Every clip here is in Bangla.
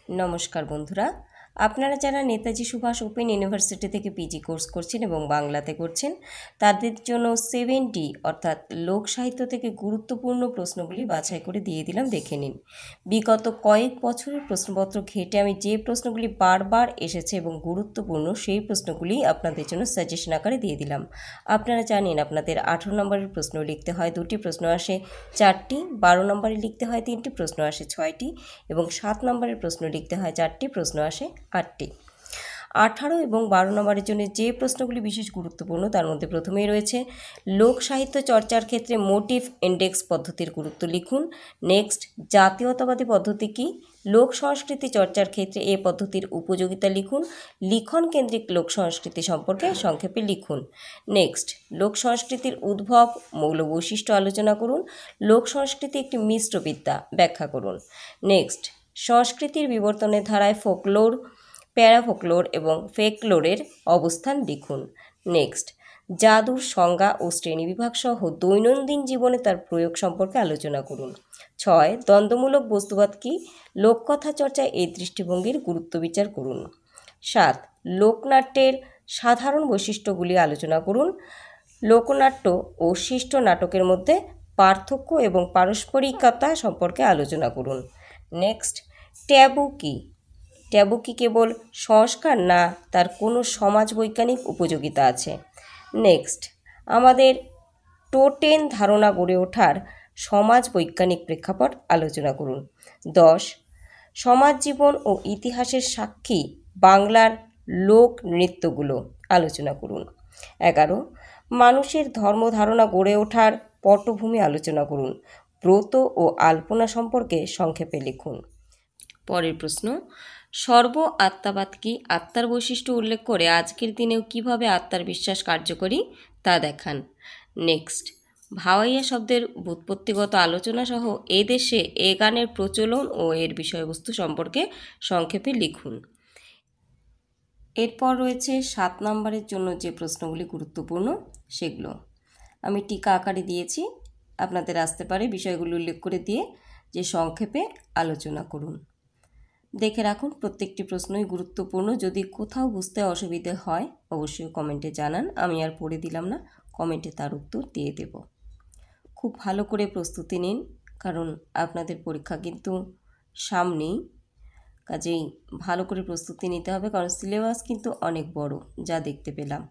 নমস্কার বন্ধুরা, আপনারা যারা নেতাজি সুভাষ ওপেন ইউনিভার্সিটি থেকে পিজি কোর্স করছেন এবং বাংলাতে করছেন তাদের জন্য 7D অর্থাৎ লোক সাহিত্য থেকে গুরুত্বপূর্ণ প্রশ্নগুলি বাছাই করে দিয়ে দিলাম, দেখে নিন। বিগত কয়েক বছরের প্রশ্নপত্র ঘেঁটে আমি যে প্রশ্নগুলি বারবার এসেছে এবং গুরুত্বপূর্ণ সেই প্রশ্নগুলি আপনাদের জন্য সাজেশন আকারে দিয়ে দিলাম। আপনারা জানেন আপনাদের 18 নম্বরের প্রশ্ন লিখতে হয় 2টি, প্রশ্ন আসে 4টি, 12 নম্বরে লিখতে হয় 3টি, প্রশ্ন আসে 6টি এবং 7 নম্বরের প্রশ্ন লিখতে হয় 4টি, প্রশ্ন আসে 8টি। 18 এবং 12 নম্বরের জন্য যে প্রশ্নগুলি বিশেষ গুরুত্বপূর্ণ তার মধ্যে প্রথমেই রয়েছে লোক সাহিত্য চর্চার ক্ষেত্রে মোটিভ ইন্ডেক্স পদ্ধতির গুরুত্ব লিখুন। নেক্সট, জাতীয়তাবাদী পদ্ধতি কি? লোক সংস্কৃতি চর্চার ক্ষেত্রে এ পদ্ধতির উপযোগিতা লিখুন। লিখন কেন্দ্রিক লোক সংস্কৃতি সম্পর্কে সংক্ষেপে লিখুন। নেক্সট, লোক সংস্কৃতির উদ্ভব, মৌল বৈশিষ্ট্য আলোচনা করুন। লোক সংস্কৃতি একটি মিশ্র বিদ্যা, ব্যাখ্যা করুন। নেক্সট, সংস্কৃতির বিবর্তনের ধারায় ফোকলোর, প্যারাফোকলোর এবং ফেকলোরের অবস্থান লিখুন। নেক্সট, জাদুর সংজ্ঞা ও শ্রেণীবিভাগ সহ দৈনন্দিন জীবনে তার প্রয়োগ সম্পর্কে আলোচনা করুন। 6, দ্বন্দ্বমূলক বস্তুবাদ কি? লোককথা চর্চায় এই দৃষ্টিভঙ্গির গুরুত্ব বিচার করুন। 7, লোকনাট্যের সাধারণ বৈশিষ্ট্যগুলি আলোচনা করুন। লোকনাট্য ও শিষ্ট নাটকের মধ্যে পার্থক্য এবং পারস্পরিকতা সম্পর্কে আলোচনা করুন। নেক্সট, ট্যাবু কি? ট্যাবু কি কেবল সংস্কার, না তার কোনো সমাজ বৈজ্ঞানিক উপযোগিতা আছে? নেক্সট, আমাদের টোটেম ধারণা গড়ে ওঠার সমাজ বৈজ্ঞানিক প্রেক্ষাপট আলোচনা করুন। 10, সমাজ জীবন ও ইতিহাসের সাক্ষী বাংলার লোক নৃত্যগুলো আলোচনা করুন। 11, মানুষের ধর্মধারণা গড়ে ওঠার পটভূমি আলোচনা করুন। ব্রত ও আলপনা সম্পর্কে সংক্ষেপে লিখুন। পরের প্রশ্ন, সর্ব আত্মাবাদ কি? আত্মার বৈশিষ্ট্য উল্লেখ করে আজকের দিনেও কিভাবে আত্মার বিশ্বাস কার্যকরী তা দেখান। নেক্সট, ভাওয়াইয়া শব্দের ব্যুৎপত্তিগত আলোচনা সহ এ দেশে এ গানের প্রচলন ও এর বিষয়বস্তু সম্পর্কে সংক্ষেপে লিখুন। এরপর রয়েছে 7 নম্বরের জন্য যে প্রশ্নগুলি গুরুত্বপূর্ণ সেগুলো আমি টিকা আকারে দিয়েছি, আপনাদের আসতে পারে বিষয়গুলো উল্লেখ করে দিয়ে যে সংক্ষেপে আলোচনা করুন। দেখে রাখুন, প্রত্যেকটি প্রশ্নই গুরুত্বপূর্ণ। যদি কোথাও বুঝতে অসুবিধে হয় অবশ্যই কমেন্টে জানান, আমি আর পড়ে দিলাম না, কমেন্টে তার উত্তর দিয়ে দেব। খুব ভালো করে প্রস্তুতি নিন, কারণ আপনাদের পরীক্ষা কিন্তু সামনেই, কাজেই ভালো করে প্রস্তুতি নিতে হবে, কারণ সিলেবাস কিন্তু অনেক বড় যা দেখতে পেলাম,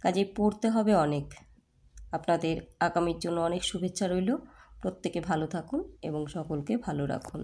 কাজেই পড়তে হবে অনেক। আপনাদের আগামীর জন্য অনেক শুভেচ্ছা রইল। প্রত্যেকে ভালো থাকুন এবং সকলকে ভালো রাখুন।